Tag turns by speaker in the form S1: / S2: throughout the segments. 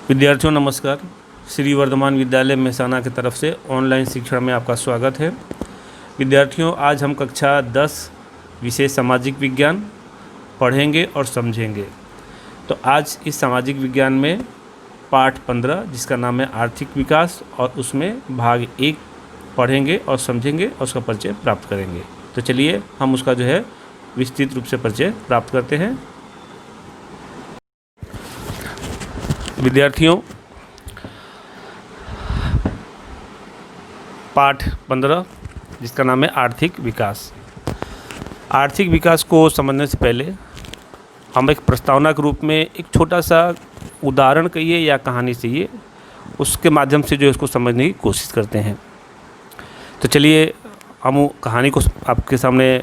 S1: विद्यार्थियों नमस्कार। श्री वर्धमान विद्यालय मेहसाना की तरफ से ऑनलाइन शिक्षण में आपका स्वागत है। विद्यार्थियों, आज हम कक्षा 10 विषय सामाजिक विज्ञान पढ़ेंगे और समझेंगे। तो आज इस सामाजिक विज्ञान में पाठ 15 जिसका नाम है आर्थिक विकास, और उसमें भाग 1 पढ़ेंगे और समझेंगे और उसका परिचय प्राप्त करेंगे। तो चलिए हम उसका जो है विस्तृत रूप से परिचय प्राप्त करते हैं। विद्यार्थियों, पाठ 15 जिसका नाम है आर्थिक विकास। आर्थिक विकास को समझने से पहले हम एक प्रस्तावना के रूप में एक छोटा सा उदाहरण कहिए या कहानी चाहिए, उसके माध्यम से जो इसको समझने की कोशिश करते हैं। तो चलिए हम कहानी को आपके सामने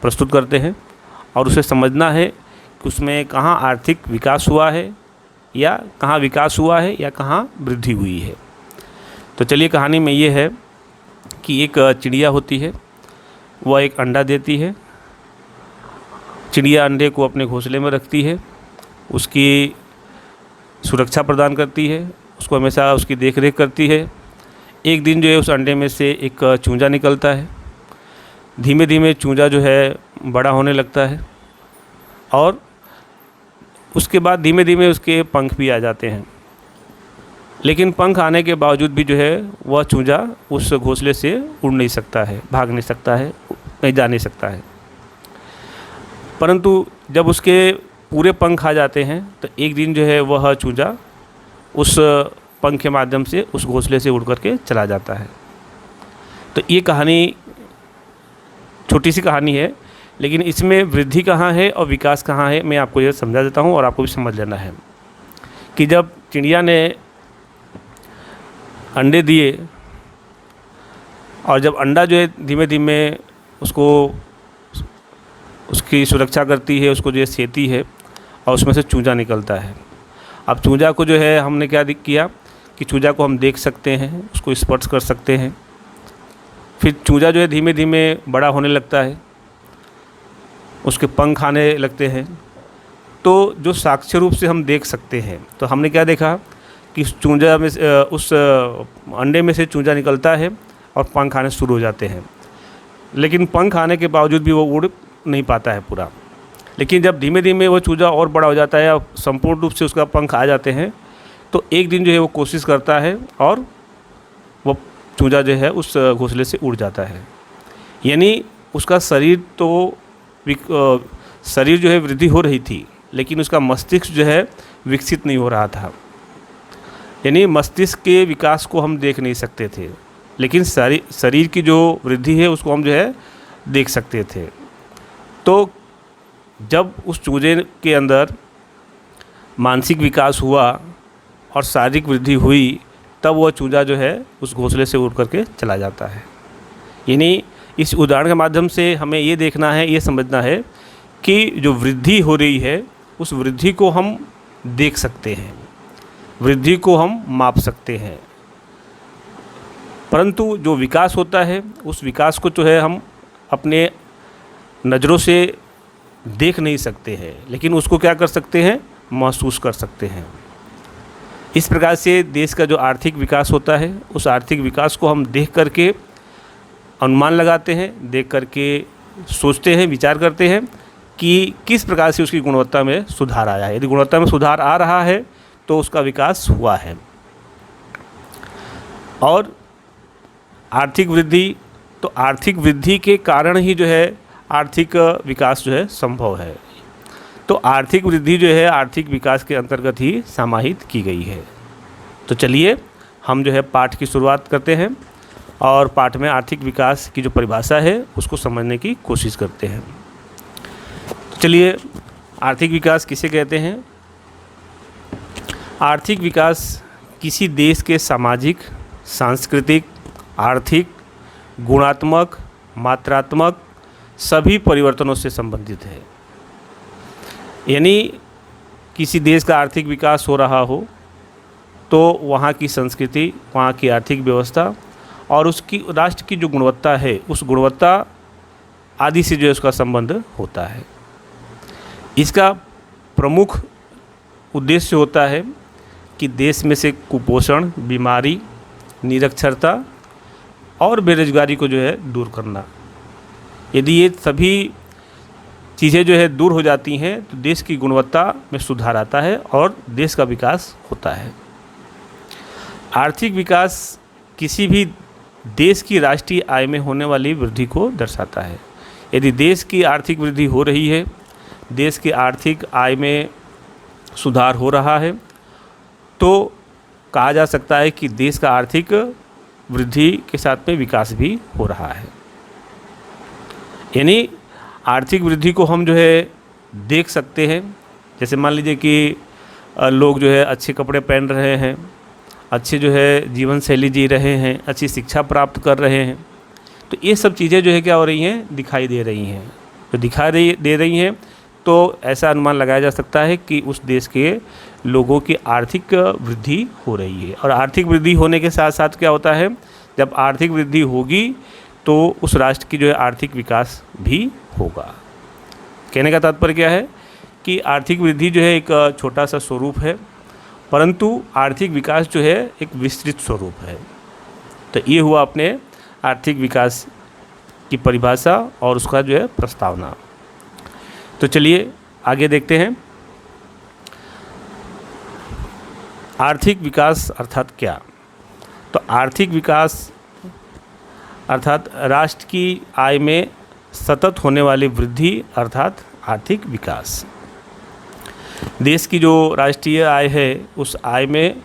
S1: प्रस्तुत करते हैं और उसे समझना है कि उसमें कहाँ आर्थिक विकास हुआ है या कहाँ विकास हुआ है या कहाँ वृद्धि हुई है। तो चलिए, कहानी में ये है कि एक चिड़िया होती है, वह एक अंडा देती है। चिड़िया अंडे को अपने घोंसले में रखती है, उसकी सुरक्षा प्रदान करती है, उसको हमेशा उसकी देख रेख करती है। एक दिन जो है उस अंडे में से एक चूजा निकलता है। धीमे धीमे चूजा जो है बड़ा होने लगता है और उसके बाद धीमे धीमे उसके पंख भी आ जाते हैं। लेकिन पंख आने के बावजूद भी जो है वह चूजा उस घोंसले से उड़ नहीं सकता है, भाग नहीं सकता है, कहीं जा नहीं सकता है। परंतु जब उसके पूरे पंख आ जाते हैं तो एक दिन जो है वह चूजा उस पंख के माध्यम से उस घोंसले से उड़ करके चला जाता है। तो ये कहानी छोटी सी कहानी है, लेकिन इसमें वृद्धि कहाँ है और विकास कहाँ है मैं आपको ये समझा देता हूँ और आपको भी समझ लेना है कि जब चिड़िया ने अंडे दिए और जब अंडा जो है धीमे धीमे उसको उसकी सुरक्षा करती है, उसको जो है सेती है और उसमें से चूजा निकलता है। अब चूजा को जो है हमने क्या किया कि चूजा को हम देख सकते हैं, उसको स्पर्श कर सकते हैं। फिर चूजा जो है धीमे धीमे बड़ा होने लगता है, उसके पंख आने लगते हैं। तो जो साक्ष्य रूप से हम देख सकते हैं, तो हमने क्या देखा कि चूजा में उस अंडे में से चूजा निकलता है और पंख आने शुरू हो जाते हैं। लेकिन पंख आने के बावजूद भी वो उड़ नहीं पाता है पूरा। लेकिन जब धीमे धीमे वो चूजा और बड़ा हो जाता है और संपूर्ण रूप से उसका पंख आ जाते हैं, तो एक दिन जो है वो कोशिश करता है और वो चूजा जो है उस घोंसले से उड़ जाता है। यानी उसका शरीर जो है वृद्धि हो रही थी, लेकिन उसका मस्तिष्क जो है विकसित नहीं हो रहा था। यानी मस्तिष्क के विकास को हम देख नहीं सकते थे, लेकिन शरीर की जो वृद्धि है उसको हम जो है देख सकते थे। तो जब उस चूजे के अंदर मानसिक विकास हुआ और शारीरिक वृद्धि हुई, तब वह चूजा जो है उस घोंसले से उड़ करके चला जाता है। यानी इस उदाहरण के माध्यम से हमें ये देखना है, ये समझना है कि जो वृद्धि हो रही है उस वृद्धि को हम देख सकते हैं, वृद्धि को हम माप सकते हैं। परंतु जो विकास होता है उस विकास को जो है हम अपने नज़रों से देख नहीं सकते हैं, लेकिन उसको क्या कर सकते हैं, महसूस कर सकते हैं। इस प्रकार से देश का जो आर्थिक विकास होता है उस आर्थिक विकास को हम देख करके अनुमान लगाते हैं, देख करके सोचते हैं, विचार करते हैं कि किस प्रकार से उसकी गुणवत्ता में सुधार आया है। यदि गुणवत्ता में सुधार आ रहा है तो उसका विकास हुआ है। और आर्थिक वृद्धि, तो आर्थिक वृद्धि के कारण ही जो है आर्थिक विकास जो है संभव है। तो आर्थिक वृद्धि जो है आर्थिक विकास के अंतर्गत ही समाहित की गई है। तो चलिए हम जो है पाठ की शुरुआत करते हैं और पाठ में आर्थिक विकास की जो परिभाषा है उसको समझने की कोशिश करते हैं। तो चलिए, आर्थिक विकास किसे कहते हैं? आर्थिक विकास किसी देश के सामाजिक, सांस्कृतिक, आर्थिक, गुणात्मक, मात्रात्मक सभी परिवर्तनों से संबंधित है। यानी किसी देश का आर्थिक विकास हो रहा हो तो वहाँ की संस्कृति, वहाँ की आर्थिक व्यवस्था और उसकी राष्ट्र की जो गुणवत्ता है उस गुणवत्ता आदि से जो है उसका संबंध होता है। इसका प्रमुख उद्देश्य होता है कि देश में से कुपोषण, बीमारी, निरक्षरता और बेरोजगारी को जो है दूर करना। यदि ये सभी चीज़ें जो है दूर हो जाती हैं तो देश की गुणवत्ता में सुधार आता है और देश का विकास होता है। आर्थिक विकास किसी भी देश की राष्ट्रीय आय में होने वाली वृद्धि को दर्शाता है। यदि देश की आर्थिक वृद्धि हो रही है, देश की आर्थिक आय में सुधार हो रहा है, तो कहा जा सकता है कि देश का आर्थिक वृद्धि के साथ में विकास भी हो रहा है। यानी आर्थिक वृद्धि को हम जो है देख सकते हैं। जैसे मान लीजिए कि लोग जो है अच्छे कपड़े पहन रहे हैं, अच्छे जो है जीवन शैली जी रहे हैं, अच्छी शिक्षा प्राप्त कर रहे हैं, तो ये सब चीज़ें जो है क्या हो रही हैं, दिखाई दे रही हैं। तो दिखाई दे रही हैं तो ऐसा अनुमान लगाया जा सकता है कि उस देश के लोगों की आर्थिक वृद्धि हो रही है। और आर्थिक वृद्धि होने के साथ साथ क्या होता है, जब आर्थिक वृद्धि होगी तो उस राष्ट्र की जो है आर्थिक विकास भी होगा। कहने का तात्पर्य क्या है कि आर्थिक वृद्धि जो है एक छोटा सा स्वरूप है, परंतु आर्थिक विकास जो है एक विस्तृत स्वरूप है। तो ये हुआ अपने आर्थिक विकास की परिभाषा और उसका जो है प्रस्तावना। तो चलिए आगे देखते हैं। आर्थिक विकास अर्थात क्या? तो आर्थिक विकास अर्थात राष्ट्र की आय में सतत होने वाली वृद्धि अर्थात आर्थिक विकास। देश की जो राष्ट्रीय आय है उस आय में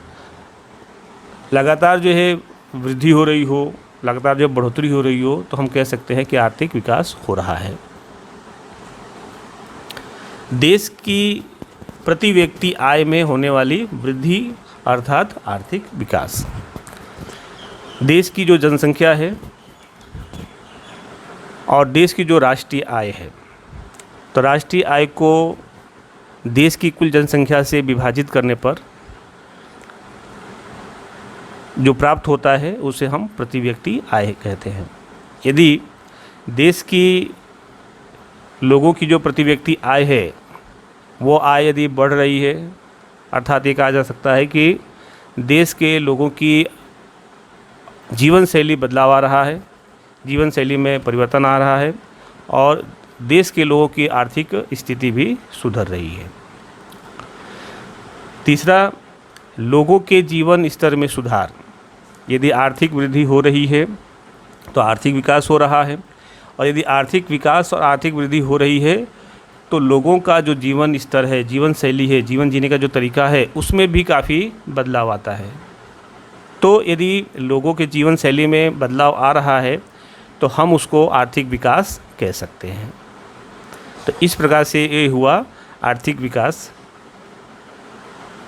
S1: लगातार जो है वृद्धि हो रही हो, लगातार जो बढ़ोतरी हो रही हो, तो हम कह सकते हैं कि आर्थिक विकास हो रहा है। देश की प्रति व्यक्ति आय में होने वाली वृद्धि अर्थात आर्थिक विकास। देश की जो जनसंख्या है और देश की जो राष्ट्रीय आय है, तो राष्ट्रीय आय को देश की कुल जनसंख्या से विभाजित करने पर जो प्राप्त होता है उसे हम प्रति व्यक्ति आय कहते हैं। यदि देश की लोगों की जो प्रति व्यक्ति आय है वो आय यदि बढ़ रही है, अर्थात ये कहा जा सकता है कि देश के लोगों की जीवन शैली बदलाव आ रहा है, जीवन शैली में परिवर्तन आ रहा है और देश के लोगों की आर्थिक स्थिति भी सुधर रही है। तीसरा, लोगों के जीवन स्तर में सुधार। यदि आर्थिक वृद्धि हो रही है तो आर्थिक विकास हो रहा है, और यदि आर्थिक विकास और आर्थिक वृद्धि हो रही है तो लोगों का जो जीवन स्तर है, जीवन शैली है, जीवन जीने का जो तरीका है, उसमें भी काफ़ी बदलाव आता है। तो यदि लोगों के जीवन शैली में बदलाव आ रहा है तो हम उसको आर्थिक विकास कह सकते हैं। तो इस प्रकार से ये हुआ आर्थिक विकास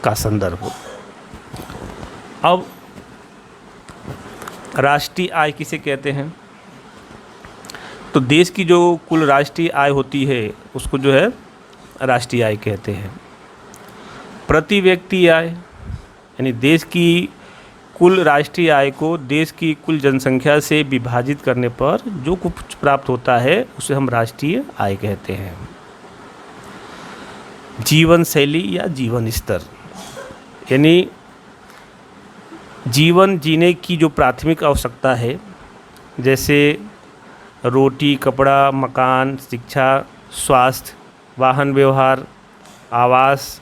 S1: का संदर्भ। अब राष्ट्रीय आय किसे कहते हैं? तो देश की जो कुल राष्ट्रीय आय होती है उसको जो है राष्ट्रीय आय कहते हैं। प्रति व्यक्ति आय यानी देश की कुल राष्ट्रीय आय को देश की कुल जनसंख्या से विभाजित करने पर जो कुछ प्राप्त होता है उसे हम राष्ट्रीय आय कहते हैं। जीवन शैली या जीवन स्तर यानी जीवन जीने की जो प्राथमिक आवश्यकता है, जैसे रोटी, कपड़ा, मकान, शिक्षा, स्वास्थ्य, वाहन व्यवहार, आवास,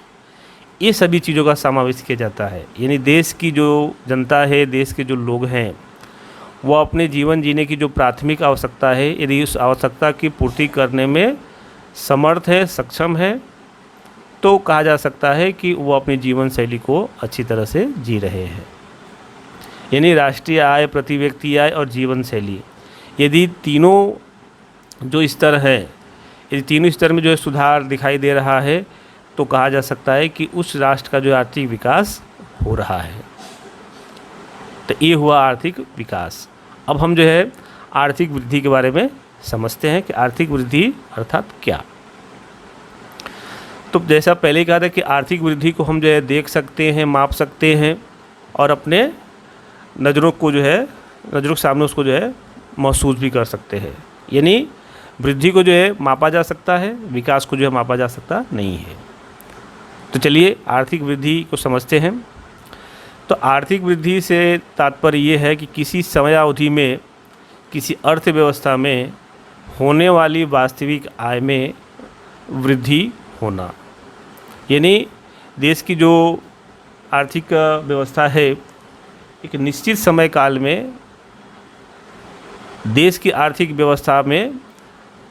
S1: ये सभी चीज़ों का समावेश किया जाता है। यानी देश की जो जनता है, देश के जो लोग हैं, वो अपने जीवन जीने की जो प्राथमिक आवश्यकता है, यदि उस आवश्यकता की पूर्ति करने में समर्थ है, सक्षम है, तो कहा जा सकता है कि वो अपनी जीवन शैली को अच्छी तरह से जी रहे हैं। यानी राष्ट्रीय आय, प्रति व्यक्ति आय और जीवन शैली, यदि तीनों जो स्तर हैं, यदि तीनों स्तर में जो है सुधार दिखाई दे रहा है तो कहा जा सकता है कि उस राष्ट्र का जो आर्थिक विकास हो रहा है। तो ये हुआ आर्थिक विकास। अब हम जो है आर्थिक वृद्धि के बारे में समझते हैं कि आर्थिक वृद्धि अर्थात क्या। तो जैसा पहले ही कहा था कि आर्थिक वृद्धि को हम जो है देख सकते हैं, माप सकते हैं और अपने नज़रों को जो है, नज़रों के सामने उसको जो है महसूस भी कर सकते हैं। यानी वृद्धि को जो है मापा जा सकता है, विकास को जो है मापा जा सकता नहीं है। तो चलिए आर्थिक वृद्धि को समझते हैं। तो आर्थिक वृद्धि से तात्पर्य ये है कि किसी समयावधि में किसी अर्थव्यवस्था में होने वाली वास्तविक आय में वृद्धि होना। यानी देश की जो आर्थिक व्यवस्था है, एक निश्चित समय काल में देश की आर्थिक व्यवस्था में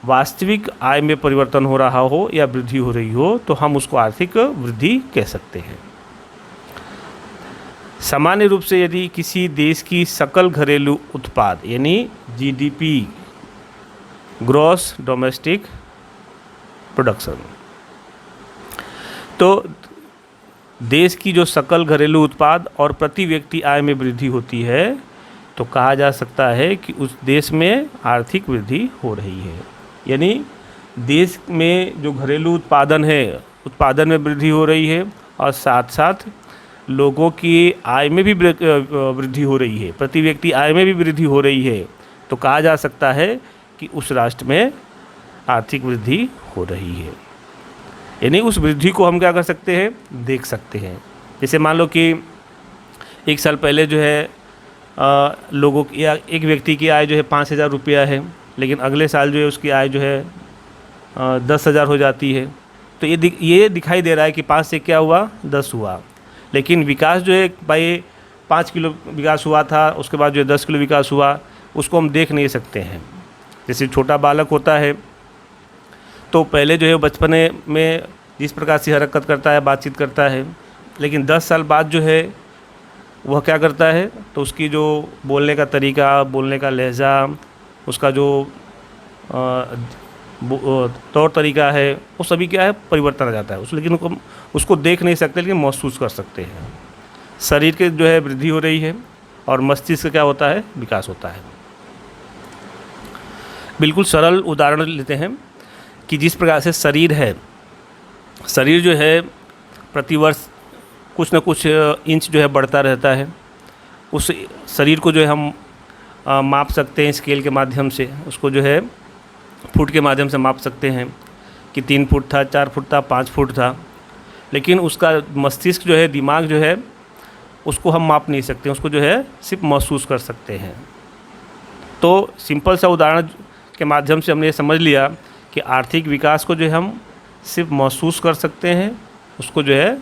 S1: वास्तविक आय में परिवर्तन हो रहा हो या वृद्धि हो रही हो तो हम उसको आर्थिक वृद्धि कह सकते हैं। सामान्य रूप से यदि किसी देश की सकल घरेलू उत्पाद यानी जीडीपी, ग्रॉस डोमेस्टिक प्रोडक्शन, तो देश की जो सकल घरेलू उत्पाद और प्रति व्यक्ति आय में वृद्धि होती है तो कहा जा सकता है कि उस देश में आर्थिक वृद्धि हो रही है। यानी देश में जो घरेलू उत्पादन है, उत्पादन में वृद्धि हो रही है और साथ साथ लोगों की आय में भी वृद्धि हो रही है, प्रति व्यक्ति आय में भी वृद्धि हो रही है, तो कहा जा सकता है कि उस राष्ट्र में आर्थिक वृद्धि हो रही है। यानी उस वृद्धि को हम क्या कर सकते हैं, देख सकते हैं। जैसे मान लो कि एक साल पहले जो है लोगों की या एक व्यक्ति की आय जो है 5,000 रुपया है, लेकिन अगले साल जो है उसकी आय जो है 10,000 हो जाती है। तो ये दिखाई दे रहा है कि 5 से क्या हुआ, 10 हुआ। लेकिन विकास जो है भाई 5 किलो विकास हुआ था, उसके बाद जो है 10 किलो विकास हुआ, उसको हम देख नहीं सकते हैं। जैसे छोटा बालक होता है तो पहले जो है बचपने में जिस प्रकार से हरकत करता है, बातचीत करता है, लेकिन 10 साल बाद जो है वह क्या करता है तो उसकी जो बोलने का तरीका, बोलने का लहजा, उसका जो तौर तरीका है, वो सभी क्या है, परिवर्तन आ जाता है उस। लेकिन उसको देख नहीं सकते लेकिन महसूस कर सकते हैं। शरीर के जो है वृद्धि हो रही है और मस्तिष्क क्या होता है, विकास होता है। बिल्कुल सरल उदाहरण लेते हैं कि जिस प्रकार से शरीर है, शरीर जो है प्रतिवर्ष कुछ न कुछ इंच जो है बढ़ता रहता है। उस शरीर को जो है हम माप सकते हैं स्केल के माध्यम से, उसको जो है फुट के माध्यम से माप सकते हैं कि 3 फुट था, 4 फुट था, 5 फुट था। लेकिन उसका मस्तिष्क जो है, दिमाग जो है, उसको हम माप नहीं सकते, उसको जो है सिर्फ महसूस कर सकते हैं। तो सिंपल सा उदाहरण के माध्यम से हमने ये समझ लिया कि आर्थिक विकास को जो है हम सिर्फ महसूस कर सकते हैं, उसको जो है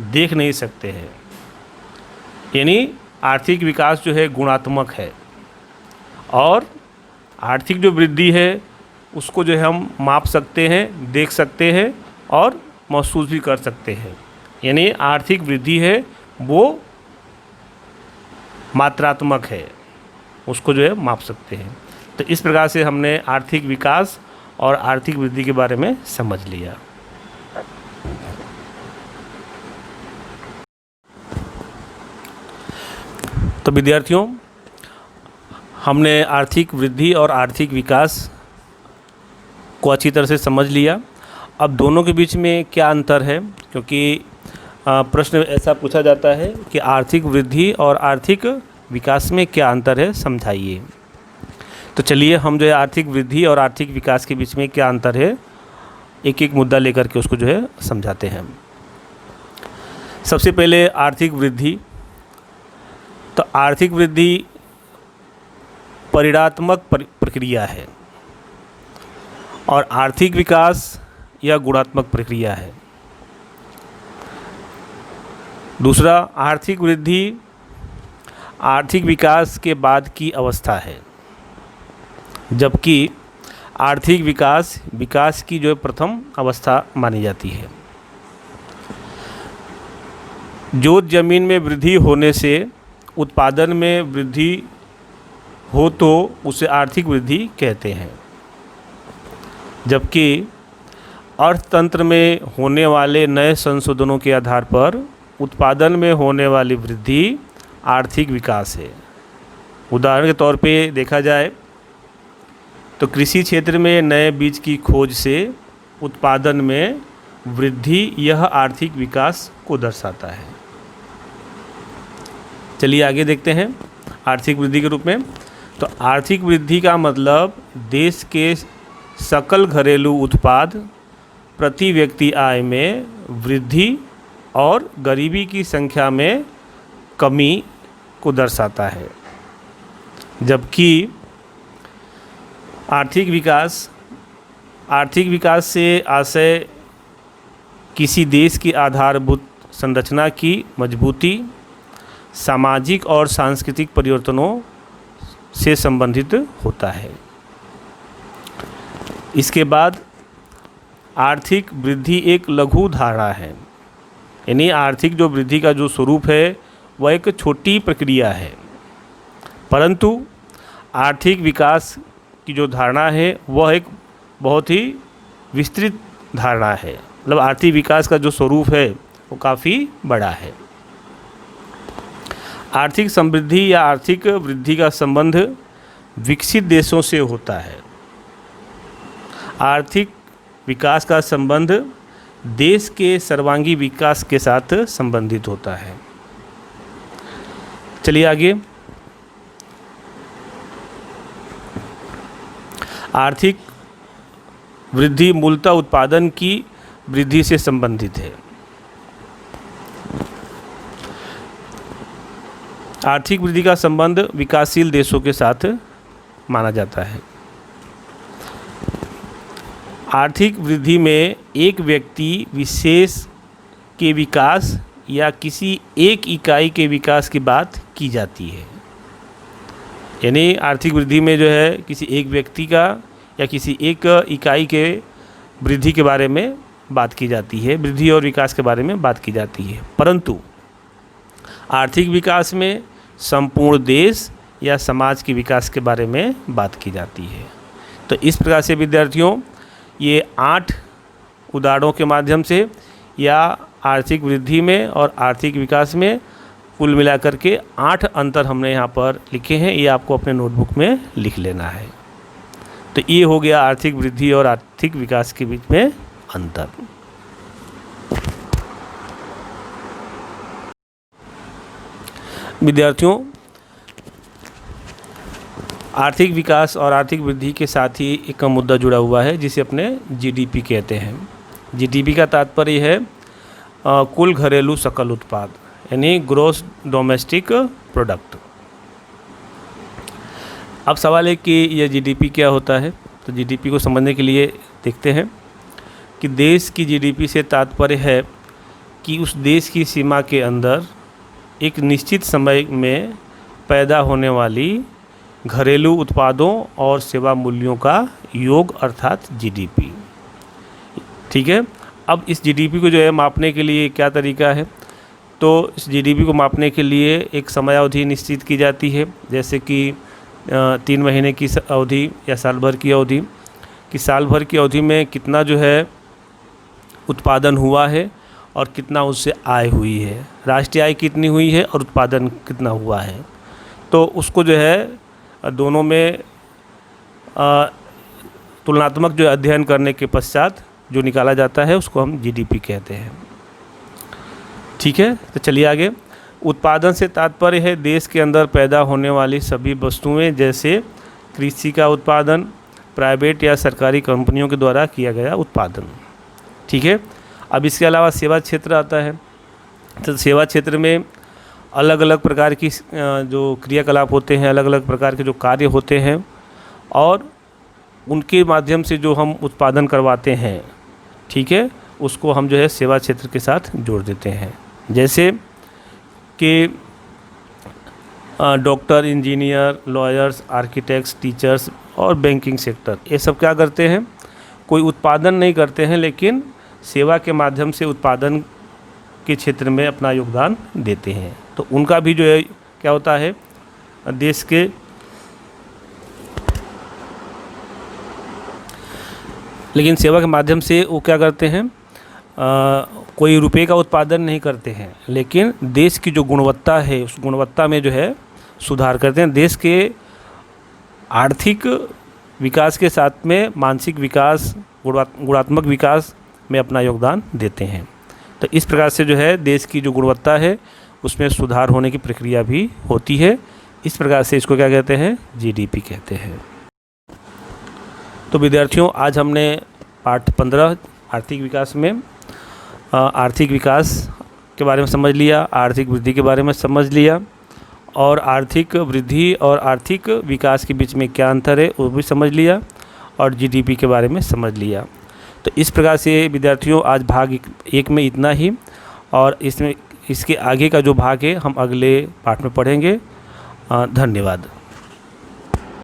S1: देख नहीं सकते हैं। यानी आर्थिक विकास जो है गुणात्मक है और आर्थिक जो वृद्धि है उसको जो है हम माप सकते हैं, देख सकते हैं और महसूस भी कर सकते हैं। यानी आर्थिक वृद्धि है वो मात्रात्मक है, उसको जो है माप सकते हैं। तो इस प्रकार से हमने आर्थिक विकास और आर्थिक वृद्धि के बारे में समझ लिया। तो विद्यार्थियों, हमने आर्थिक वृद्धि और आर्थिक विकास को अच्छी तरह से समझ लिया। अब दोनों के बीच में क्या अंतर है, क्योंकि प्रश्न ऐसा पूछा जाता है कि आर्थिक वृद्धि और आर्थिक विकास में क्या अंतर है, समझाइए। तो चलिए हम जो है आर्थिक वृद्धि और आर्थिक विकास के बीच में क्या अंतर है, एक एक मुद्दा लेकर के उसको जो है समझाते हैं। सबसे पहले आर्थिक वृद्धि। तो आर्थिक वृद्धि परिणात्मक प्रक्रिया है और आर्थिक विकास यह गुणात्मक प्रक्रिया है। दूसरा, आर्थिक वृद्धि आर्थिक विकास के बाद की अवस्था है, जबकि आर्थिक विकास विकास की जो प्रथम अवस्था मानी जाती है। जोत जमीन में वृद्धि होने से उत्पादन में वृद्धि हो तो उसे आर्थिक वृद्धि कहते हैं, जबकि अर्थतंत्र में होने वाले नए संशोधनों के आधार पर उत्पादन में होने वाली वृद्धि आर्थिक विकास है। उदाहरण के तौर पे देखा जाए तो कृषि क्षेत्र में नए बीज की खोज से उत्पादन में वृद्धि, यह आर्थिक विकास को दर्शाता है। चलिए आगे देखते हैं आर्थिक वृद्धि के रूप में। तो आर्थिक वृद्धि का मतलब देश के सकल घरेलू उत्पाद, प्रति व्यक्ति आय में वृद्धि और गरीबी की संख्या में कमी को दर्शाता है। जबकि आर्थिक विकास से आशय किसी देश की आधारभूत संरचना की मजबूती, सामाजिक और सांस्कृतिक परिवर्तनों से संबंधित होता है। इसके बाद आर्थिक वृद्धि एक लघु धारणा है, यानी आर्थिक जो वृद्धि का जो स्वरूप है वह एक छोटी प्रक्रिया है, परंतु आर्थिक विकास की जो धारणा है वह एक बहुत ही विस्तृत धारणा है। मतलब आर्थिक विकास का जो स्वरूप है वो काफ़ी बड़ा है। आर्थिक समृद्धि या आर्थिक वृद्धि का संबंध विकसित देशों से होता है। आर्थिक विकास का संबंध देश के सर्वांगीण विकास के साथ संबंधित होता है। चलिए आगे। आर्थिक वृद्धि मूलतः उत्पादन की वृद्धि से संबंधित है। आर्थिक वृद्धि का संबंध विकासशील देशों के साथ माना जाता है। आर्थिक वृद्धि में एक व्यक्ति विशेष के विकास या किसी एक इकाई के विकास की बात की जाती है। यानी आर्थिक वृद्धि में जो है किसी एक व्यक्ति का या किसी एक इकाई के वृद्धि के बारे में बात की जाती है, वृद्धि और विकास के बारे में बात की जाती है। परंतु आर्थिक विकास में संपूर्ण देश या समाज के विकास के बारे में बात की जाती है। तो इस प्रकार से विद्यार्थियों, ये 8 उदाहरणों के माध्यम से या आर्थिक वृद्धि में और आर्थिक विकास में कुल मिलाकर के 8 अंतर हमने यहाँ पर लिखे हैं। ये आपको अपने नोटबुक में लिख लेना है। तो ये हो गया आर्थिक वृद्धि और आर्थिक विकास के बीच में अंतर। विद्यार्थियों, आर्थिक विकास और आर्थिक वृद्धि के साथ ही एक मुद्दा जुड़ा हुआ है जिसे अपने जीडीपी कहते हैं। जीडीपी का तात्पर्य है कुल घरेलू सकल उत्पाद, यानी ग्रॉस डोमेस्टिक प्रोडक्ट। अब सवाल है कि यह जीडीपी क्या होता है। तो जीडीपी को समझने के लिए देखते हैं कि देश की जीडीपी से तात्पर्य है कि उस देश की सीमा के अंदर एक निश्चित समय में पैदा होने वाली घरेलू उत्पादों और सेवा मूल्यों का योग, अर्थात जीडीपी। ठीक है। अब इस जीडीपी को जो है मापने के लिए क्या तरीका है। तो इस जीडीपी को मापने के लिए एक समयावधि निश्चित की जाती है, जैसे कि 3 महीने की अवधि या साल भर की अवधि, कि साल भर की अवधि में कितना जो है उत्पादन हुआ है और कितना उससे आय हुई है, राष्ट्रीय आय कितनी हुई है और उत्पादन कितना हुआ है। तो उसको जो है दोनों में तुलनात्मक जो अध्ययन करने के पश्चात जो निकाला जाता है उसको हम जीडीपी कहते हैं। ठीक है। तो चलिए आगे। उत्पादन से तात्पर्य है देश के अंदर पैदा होने वाली सभी वस्तुएं, जैसे कृषि का उत्पादन, प्राइवेट या सरकारी कंपनियों के द्वारा किया गया उत्पादन। ठीक है। अब इसके अलावा सेवा क्षेत्र आता है। तो सेवा क्षेत्र में अलग अलग प्रकार की जो क्रियाकलाप होते हैं, अलग अलग प्रकार के जो कार्य होते हैं और उनके माध्यम से जो हम उत्पादन करवाते हैं, ठीक है, उसको हम जो है सेवा क्षेत्र के साथ जोड़ देते हैं। जैसे कि doctor, engineer, lawyers, architects, teachers और बैंकिंग सेक्टर, ये सब क्या करते हैं, कोई उत्पादन नहीं करते हैं लेकिन सेवा के माध्यम से उत्पादन के क्षेत्र में अपना योगदान देते हैं। तो उनका भी जो है क्या होता है, देश के लेकिन सेवा के माध्यम से वो क्या करते हैं, कोई रुपए का उत्पादन नहीं करते हैं लेकिन देश की जो गुणवत्ता है उस गुणवत्ता में जो है सुधार करते हैं। देश के आर्थिक विकास के साथ में मानसिक विकास, गुणात्मक विकास में अपना योगदान देते हैं। तो इस प्रकार से जो है देश की जो गुणवत्ता है उसमें सुधार होने की प्रक्रिया भी होती है। इस प्रकार से इसको क्या कहते हैं, जीडीपी कहते हैं। तो विद्यार्थियों, आज हमने पाठ 15 आर्थिक विकास में आर्थिक विकास के बारे में समझ लिया, आर्थिक वृद्धि के बारे में समझ लिया, और आर्थिक वृद्धि और आर्थिक विकास के बीच में क्या अंतर है वो भी समझ लिया, और जीडीपी के बारे में समझ लिया। तो इस प्रकार से विद्यार्थियों आज भाग 1 में इतना ही, और इसके आगे का जो भाग है हम अगले पाठ में पढ़ेंगे। धन्यवाद।